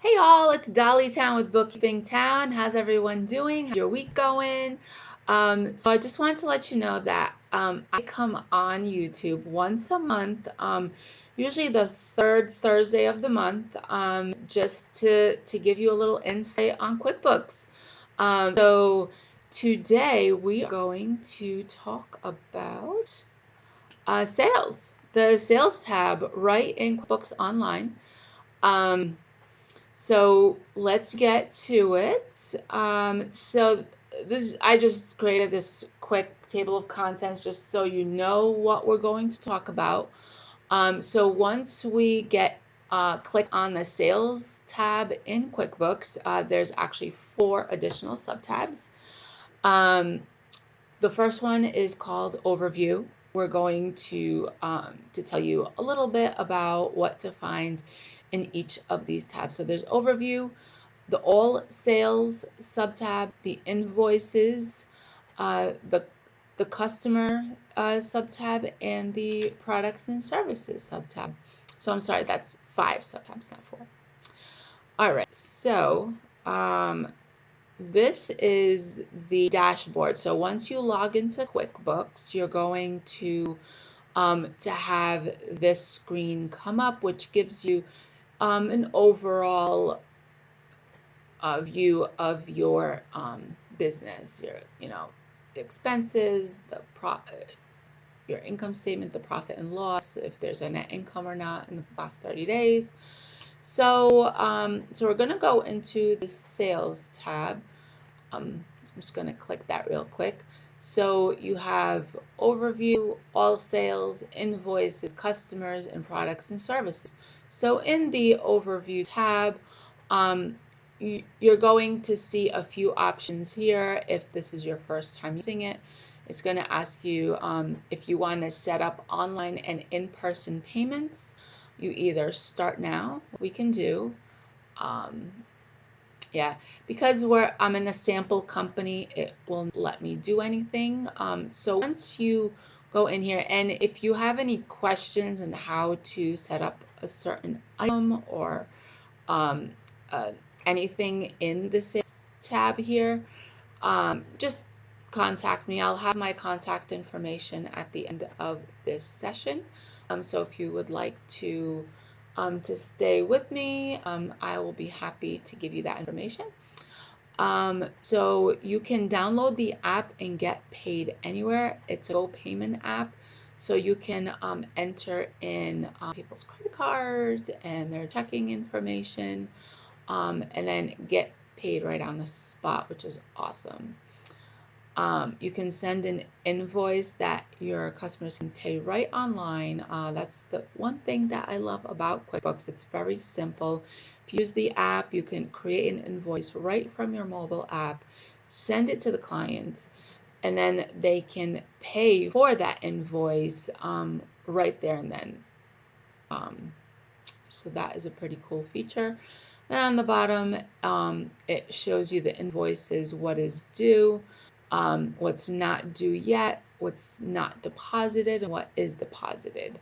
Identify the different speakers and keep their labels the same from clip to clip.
Speaker 1: Hey all, it's Dolly Towne with Bookkeeping Towne. How's everyone doing? How's your week going? So I just wanted to let you know that I come on YouTube once a month, usually the third Thursday of the month, just to give you a little insight on QuickBooks. So today we are going to talk about sales, the sales tab right in QuickBooks Online. So let's get to it. So I just created this quick table of contents just so you know what we're going to talk about. So once we click on the sales tab in QuickBooks, there's actually 4 additional subtabs. The first one is called Overview. We're going to tell you a little bit about what to find in each of these tabs. So there's Overview, the All Sales subtab, the Invoices, the Customer subtab, and the Products and Services subtab. So I'm sorry, that's 5 subtabs, not 4. All right, so this is the dashboard. So once you log into QuickBooks, you're going to have this screen come up, which gives you an overall view of your business, your expenses, your income statement, the profit and loss, if there's a net income or not in the last 30 days. So we're going to go into the sales tab. I'm just going to click that real quick. So you have Overview, All Sales, Invoices, Customers, and Products and Services. So in the Overview tab, you're going to see a few options here. If this is your first time using it, it's going to ask you if you want to set up online and in-person payments. You either start now, we can do. Yeah, because I'm in a sample company, it won't let me do anything. So once you go in here, and if you have any questions on how to set up a certain item or anything in the sales tab here, just contact me. I'll have my contact information at the end of this session. So if you would like to stay with me, I will be happy to give you that information. So you can download the app and get paid anywhere. It's a Go payment app. So you can enter in people's credit cards and their checking information, and then get paid right on the spot, which is awesome. You can send an invoice that your customers can pay right online. That's the one thing that I love about QuickBooks. It's very simple. If you use the app, you can create an invoice right from your mobile app, send it to the client, and then they can pay for that invoice right there and then. So that is a pretty cool feature. And on the bottom, it shows you the invoices, what is due, what's not due yet, what's not deposited, and what is deposited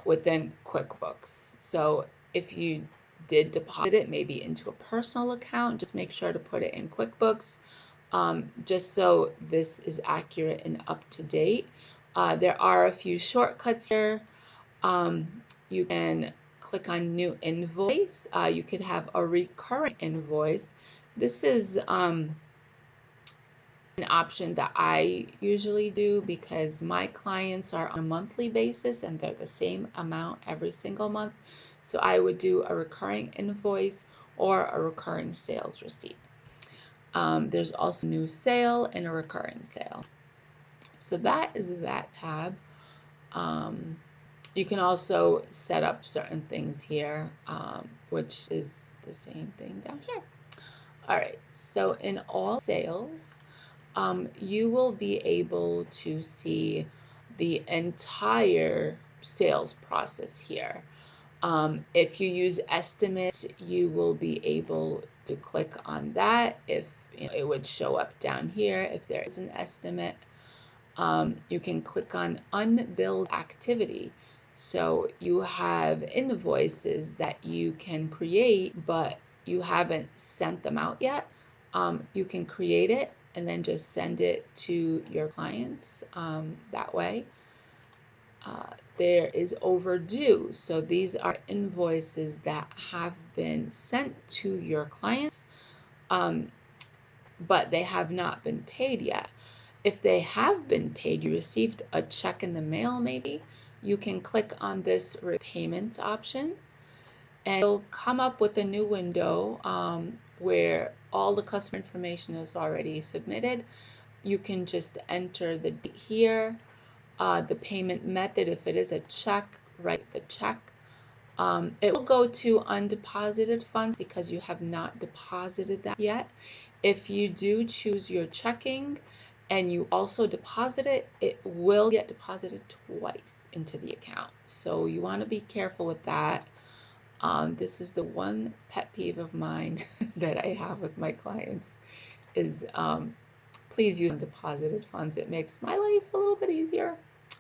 Speaker 1: within QuickBooks. So if you did deposit it maybe into a personal account, just make sure to put it in QuickBooks, just so this is accurate and up to date. There are a few shortcuts here. You can click on New Invoice. You could have a recurring invoice. This is an option that I usually do because my clients are on a monthly basis and they're the same amount every single month. So I would do a recurring invoice or a recurring sales receipt. There's also new sale and a recurring sale. So that is that tab. You can also set up certain things here, which is the same thing down here. All right, so in All Sales, you will be able to see the entire sales process here. If you use estimates, you will be able to click on that. If it would show up down here if there is an estimate. You can click on Unbilled Activity. So you have invoices that you can create, but you haven't sent them out yet. You can create it and then just send it to your clients that way. There is overdue. So these are invoices that have been sent to your clients, but they have not been paid yet. If they have been paid, you received a check in the mail maybe, you can click on this repayment option and it'll come up with a new window where all the customer information is already submitted. You can just enter the date here, the payment method. If it is a check, write the check. It will go to undeposited funds because you have not deposited that yet. If you do choose your checking and you also deposit it, it will get deposited twice into the account. So you want to be careful with that. This is the one pet peeve of mine that I have with my clients is please use undeposited funds. It makes my life a little bit easier,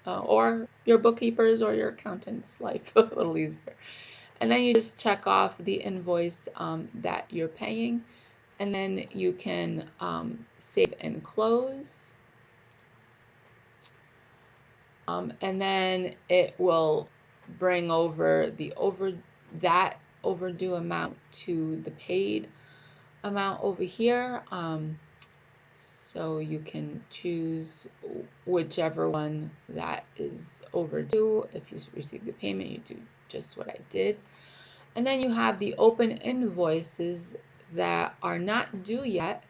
Speaker 1: or your bookkeeper's or your accountant's life a little easier. And then you just check off the invoice that you're paying, and then you can save and close. And then it will bring over that overdue amount to the paid amount over here. So you can choose whichever one that is overdue. If you receive the payment, you do just what I did. And then you have the open invoices that are not due yet,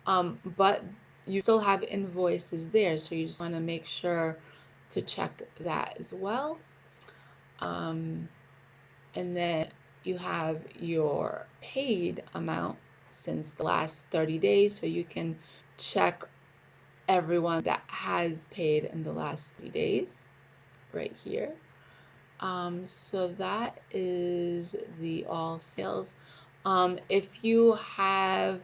Speaker 1: but you still have invoices there. So you just want to make sure to check that as well. And then you have your paid amount since the last 30 days. So you can check everyone that has paid in the last 3 days right here. So that is the all sales. If you have,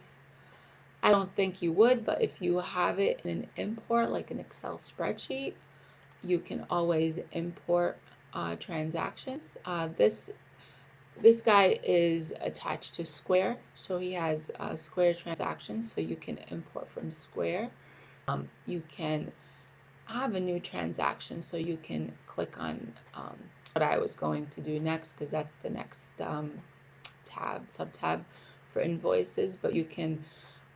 Speaker 1: I don't think you would, but if you have it in an import, like an Excel spreadsheet, you can always import transactions. This guy is attached to Square, so he has Square transactions, so you can import from Square. You can have a new transaction, so you can click on what I was going to do next, because that's the next sub-tab for invoices. But you can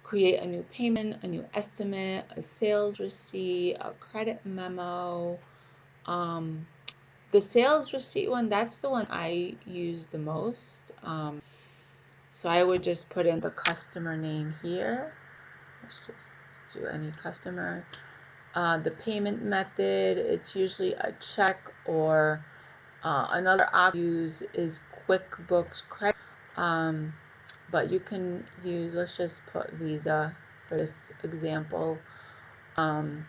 Speaker 1: create a new payment, a new estimate, a sales receipt, a credit memo. The sales receipt one, that's the one I use the most. So I would just put in the customer name here. Let's just do any customer. The payment method, it's usually a check, or another option to use is QuickBooks credit. But you can use, let's just put Visa for this example. And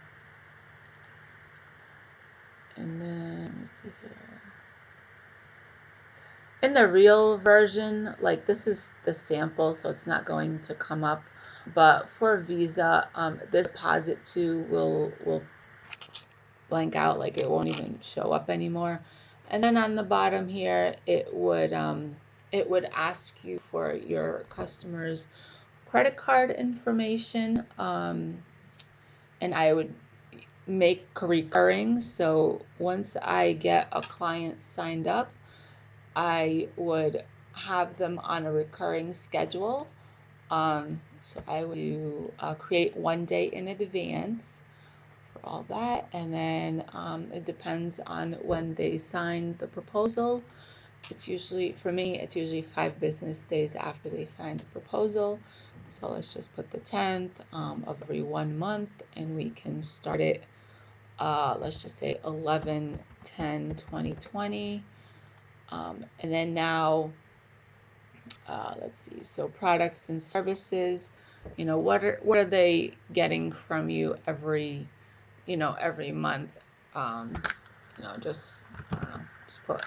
Speaker 1: then, let me see here. In the real version, like this is the sample, so it's not going to come up. But for Visa, the deposit to will blank out, like it won't even show up anymore. And then on the bottom here, it would ask you for your customer's credit card information, and I would make recurring. So once I get a client signed up, I would have them on a recurring schedule. So I would do, create 1 day in advance for all that, and then it depends on when they sign the proposal. It's usually, for me, it's usually 5 business days after they sign the proposal. So let's just put the 10th of every 1 month, and we can start it, let's just say 11/10/2020. And then now, let's see, so products and services, what are they getting from you every month? Just, I don't know, just put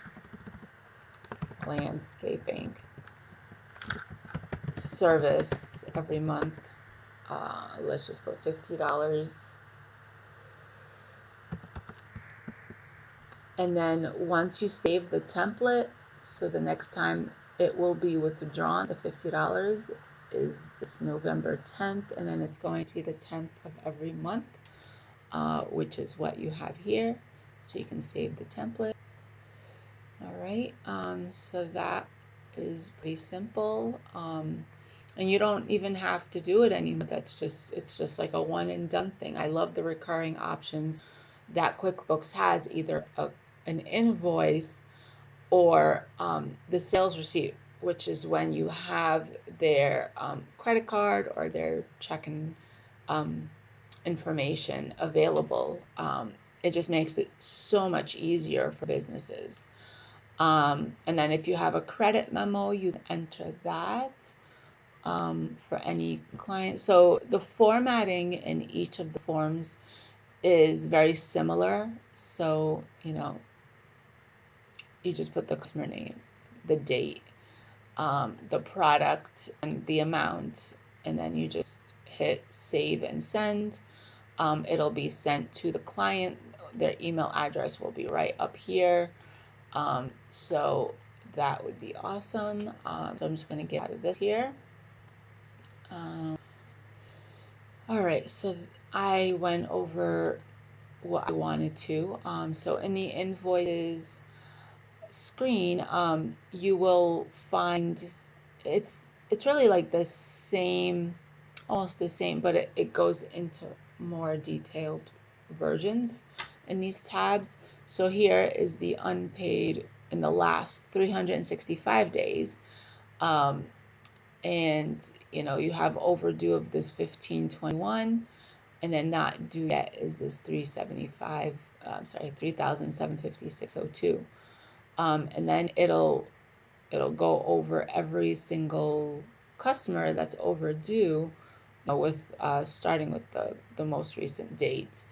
Speaker 1: landscaping service every month. Let's just put $50. And then once you save the template, so the next time it will be withdrawn, the $50 is this November 10th, and then it's going to be the 10th of every month, which is what you have here. So you can save the template. All right, so that is pretty simple. And you don't even have to do it anymore. It's just like a one and done thing. I love the recurring options that QuickBooks has, either an invoice or the sales receipt, which is when you have their credit card or their checking information available. It just makes it so much easier for businesses. And then if you have a credit memo, you can enter that for any client. So the formatting in each of the forms is very similar. So, you just put the customer name, the date, the product, and the amount, and then you just hit save and send. It'll be sent to the client. Their email address will be right up here. So that would be awesome. So I'm just going to get out of this here. All right, so I went over what I wanted to. So in the invoices screen, you will find it's really like the same, almost the same, but it goes into more detailed versions in these tabs. So here is the unpaid in the last 365 days. And you have overdue of this 1521, and then not due yet is this 3,756.02. And then it'll go over every single customer that's overdue, with starting with the most recent dates.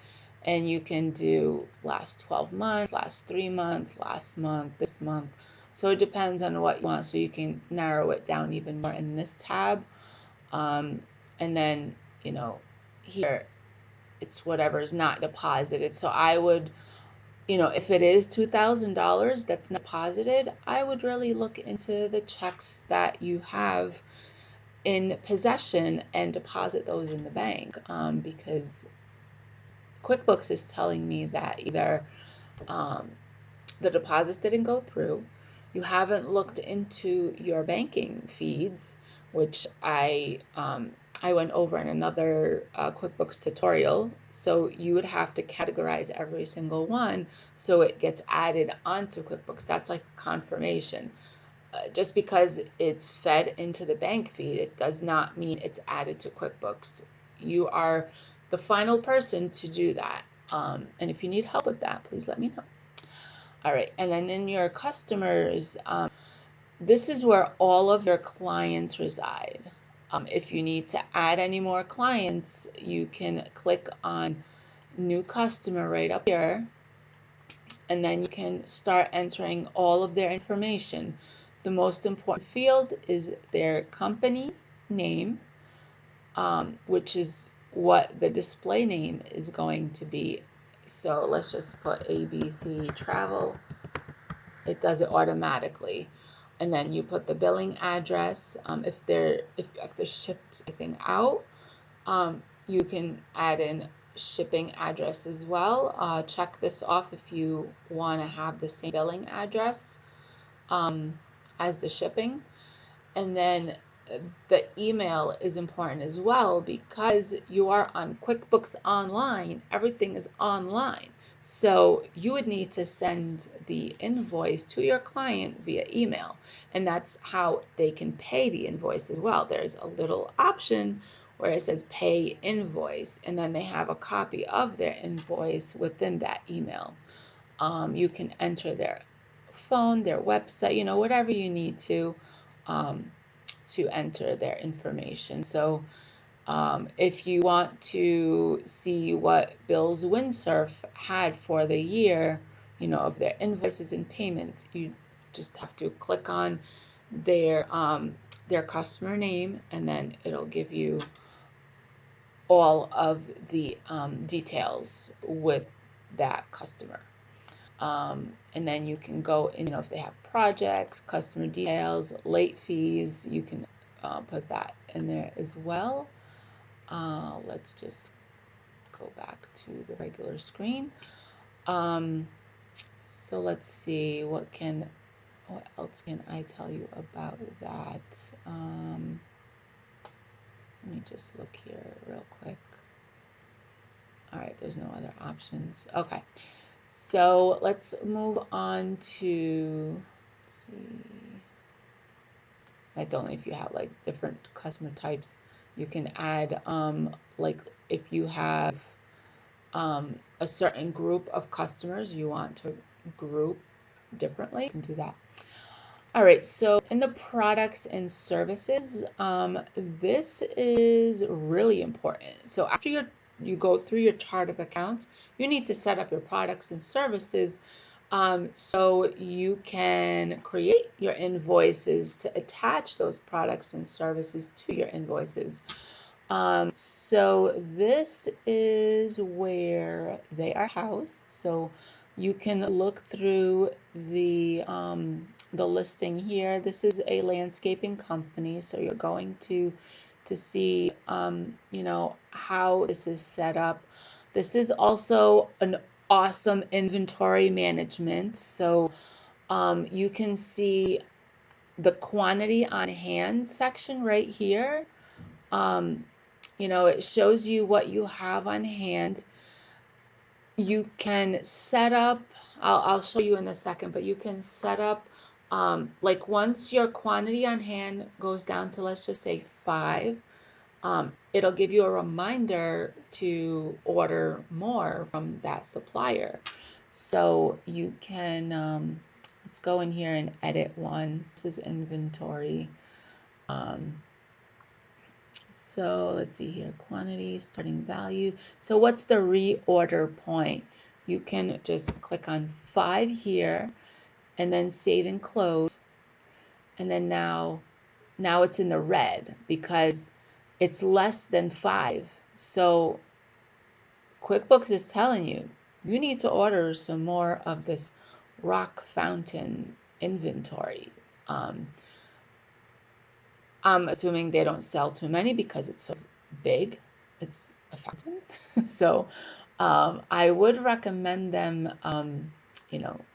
Speaker 1: And you can do last 12 months, last 3 months, last month, this month. So it depends on what you want. So you can narrow it down even more in this tab. And then, here it's whatever is not deposited. So I would, if it is $2,000 that's not deposited, I would really look into the checks that you have in possession and deposit those in the bank, because QuickBooks is telling me that either the deposits didn't go through, you haven't looked into your banking feeds, which I went over in another QuickBooks tutorial. So you would have to categorize every single one so it gets added onto QuickBooks. That's like a confirmation. Just because it's fed into the bank feed, it does not mean it's added to QuickBooks. You are the final person to do that. And if you need help with that, please let me know. All right, and then in your customers, this is where all of your clients reside. If you need to add any more clients, you can click on new customer right up here, and then you can start entering all of their information. The most important field is their company name, which is what the display name is going to be. So let's just put ABC Travel. It does it automatically. And then you put the billing address. If they're shipped anything out, you can add in shipping address as well. Check this off if you want to have the same billing address as the shipping. And then the email is important as well, because you are on QuickBooks Online. Everything is online. So you would need to send the invoice to your client via email, and that's how they can pay the invoice as well. There's a little option where it says pay invoice, and then they have a copy of their invoice within that email. You can enter their phone, their website, whatever you need to enter their information. So if you want to see what Bill's Windsurf had for the year, of their invoices and payments, you just have to click on their customer name, and then it'll give you all of the details with that customer. And then you can go in, if they have projects, customer details, late fees, you can put that in there as well. Let's just go back to the regular screen. So let's see, what else can I tell you about that? Let me just look here real quick. All right, there's no other options. Okay, so let's move on to, let's see. That's only if you have like different customer types. You can add, like if you have a certain group of customers you want to group differently, you can do that. All right, so in the products and services, this is really important. So after you go through your chart of accounts, you need to set up your products and services so you can create your invoices to attach those products and services to your invoices. So this is where they are housed. So you can look through the listing here. This is a landscaping company, so you're going to see how this is set up. This is also an awesome inventory management. So you can see the quantity on hand section right here. It shows you what you have on hand. You can set up, I'll show you in a second, but you can set up, like once your quantity on hand goes down to, let's just say 5, it'll give you a reminder to order more from that supplier. So you can, let's go in here and edit one. This is inventory. So let's see here, quantity, starting value. So what's the reorder point? You can just click on 5 here and then save and close. And then now it's in the red because it's less than 5. So QuickBooks is telling you, you need to order some more of this rock fountain inventory. I'm assuming they don't sell too many because it's so big. It's a fountain. So I would recommend them,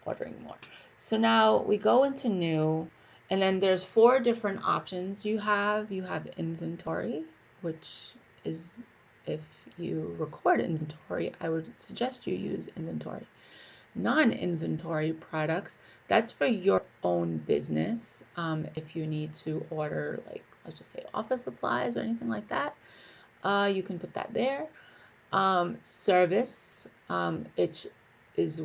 Speaker 1: ordering more. So now we go into new, and then there's 4 different options you have. You have inventory, which is, if you record inventory, I would suggest you use inventory. Non-inventory products, that's for your own business. If you need to order, like, let's just say office supplies or anything like that, you can put that there. Service, which is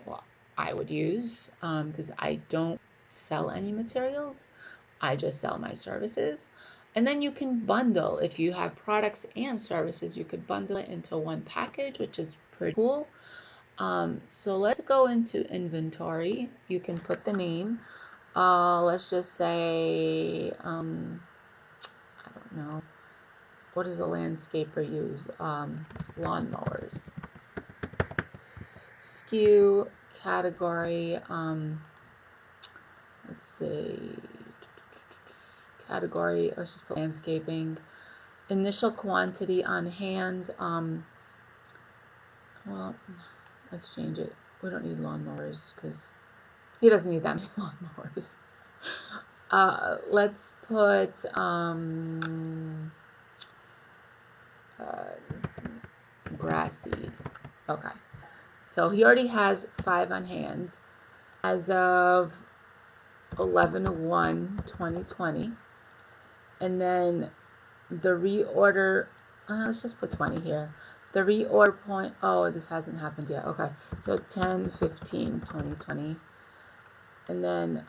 Speaker 1: what I would use, because I don't sell any materials. I just sell my services. And then you can bundle. If you have products and services, you could bundle it into one package, which is pretty cool. So let's go into inventory. You can put the name. Let's just say, I don't know, what does the landscaper use? Lawnmowers. SKU, category, let's see, category, let's just put landscaping. Initial quantity on hand, well, let's change it. We don't need lawnmowers because he doesn't need that many lawnmowers. Let's put grass seed. Okay. So he already has 5 on hand as of 11/1/2020. And then the reorder, let's just put 20 here. The reorder point, oh, this hasn't happened yet. Okay, so 10/15/2020. And then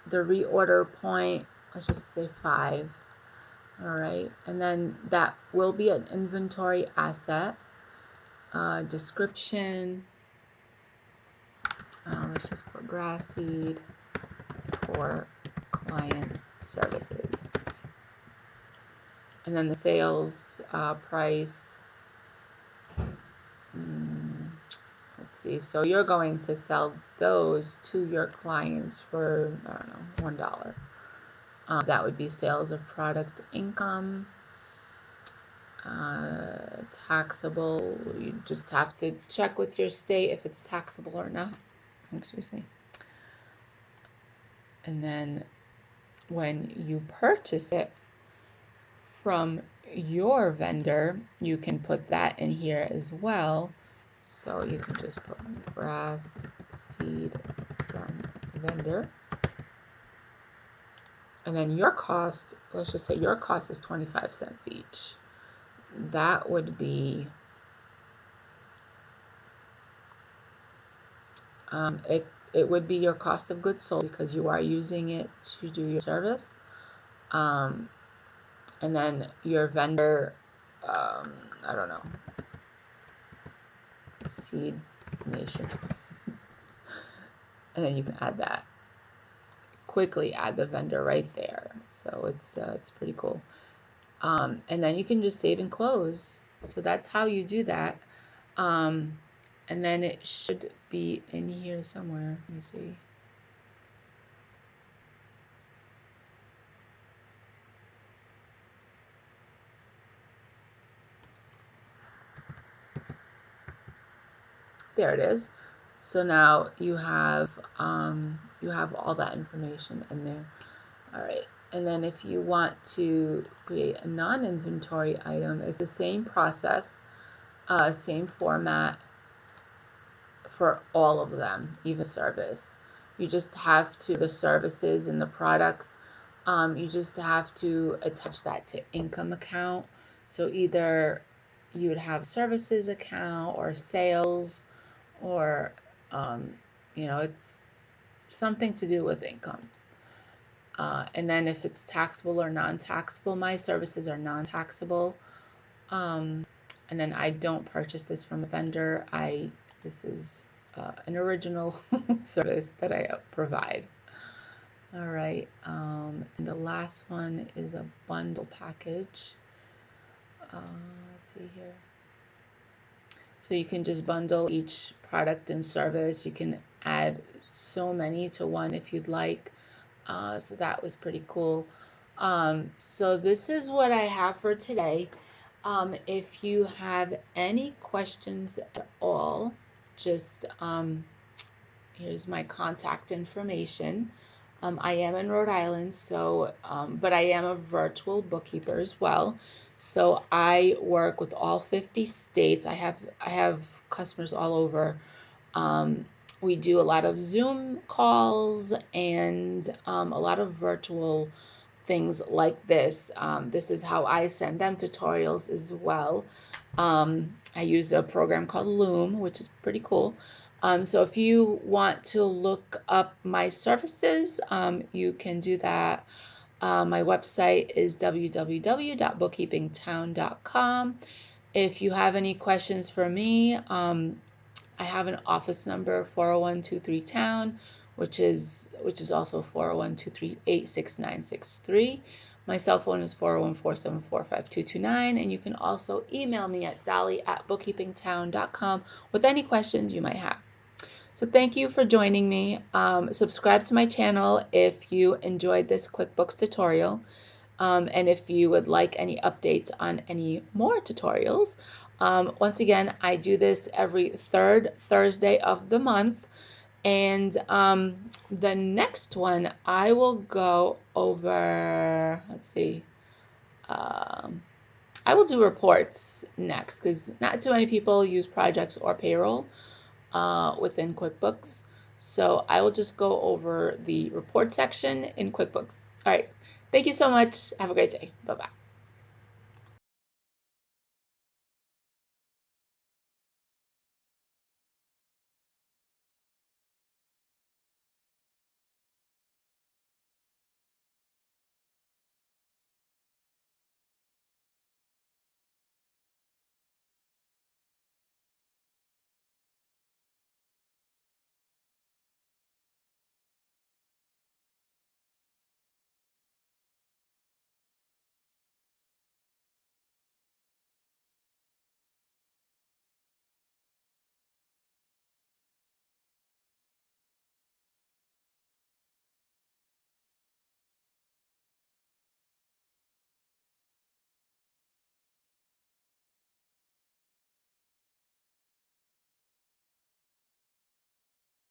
Speaker 1: the reorder point, let's just say 5. All right, and then that will be an inventory asset. Description, let's just put grass seed for client services. And then the sales price, let's see, so you're going to sell those to your clients for, I don't know, $1. That would be sales of product income. Taxable, you just have to check with your state if it's taxable or not. Excuse me. And then when you purchase it from your vendor, you can put that in here as well. So you can just put grass seed from vendor. And then your cost, let's just say your cost is 25 cents each. That would be, it would be your cost of goods sold because you are using it to do your service. And then your vendor, I don't know, Seed Nation. And then you can add that. Quickly add the vendor right there. So it's pretty cool. And then you can just save and close. So that's how you do that. And then it should be in here somewhere. Let me see. There it is. So now you have all that information in there. All right. And then if you want to create a non-inventory item, it's the same process, same format for all of them, even service. You just have to, the services and the products, you just have to attach that to income account. So either you would have services account or sales, or it's something to do with income. And then if it's taxable or non-taxable, my services are non-taxable. And then I don't purchase this from a vendor. This is an original service that I provide. All right. And the last one is a bundle package. Let's see here. So you can just bundle each product and service. You can add so many to one if you'd like. So that was pretty cool. So this is what I have for today. If you have any questions at all, just here's my contact information. I am in Rhode Island, so but I am a virtual bookkeeper as well. So I work with all 50 states. I have customers all over. We do a lot of Zoom calls and a lot of virtual things like this. This is how I send them tutorials as well. I use a program called Loom, which is pretty cool. So if you want to look up my services, you can do that. My website is www.bookkeepingtowne.com. If you have any questions for me, I have an office number, 401-23-TOWN, which is also 401-238-6963. My cell phone is 401-474-5229, and you can also email me at dolly@bookkeepingtowne.com with any questions you might have. So thank you for joining me. Subscribe to my channel if you enjoyed this QuickBooks tutorial. And if you would like any updates on any more tutorials. Once again, I do this every third Thursday of the month. And the next one, I will go over, let's see, I will do reports next because not too many people use projects or payroll within QuickBooks. So I will just go over the report section in QuickBooks. All right. Thank you so much. Have a great day. Bye-bye.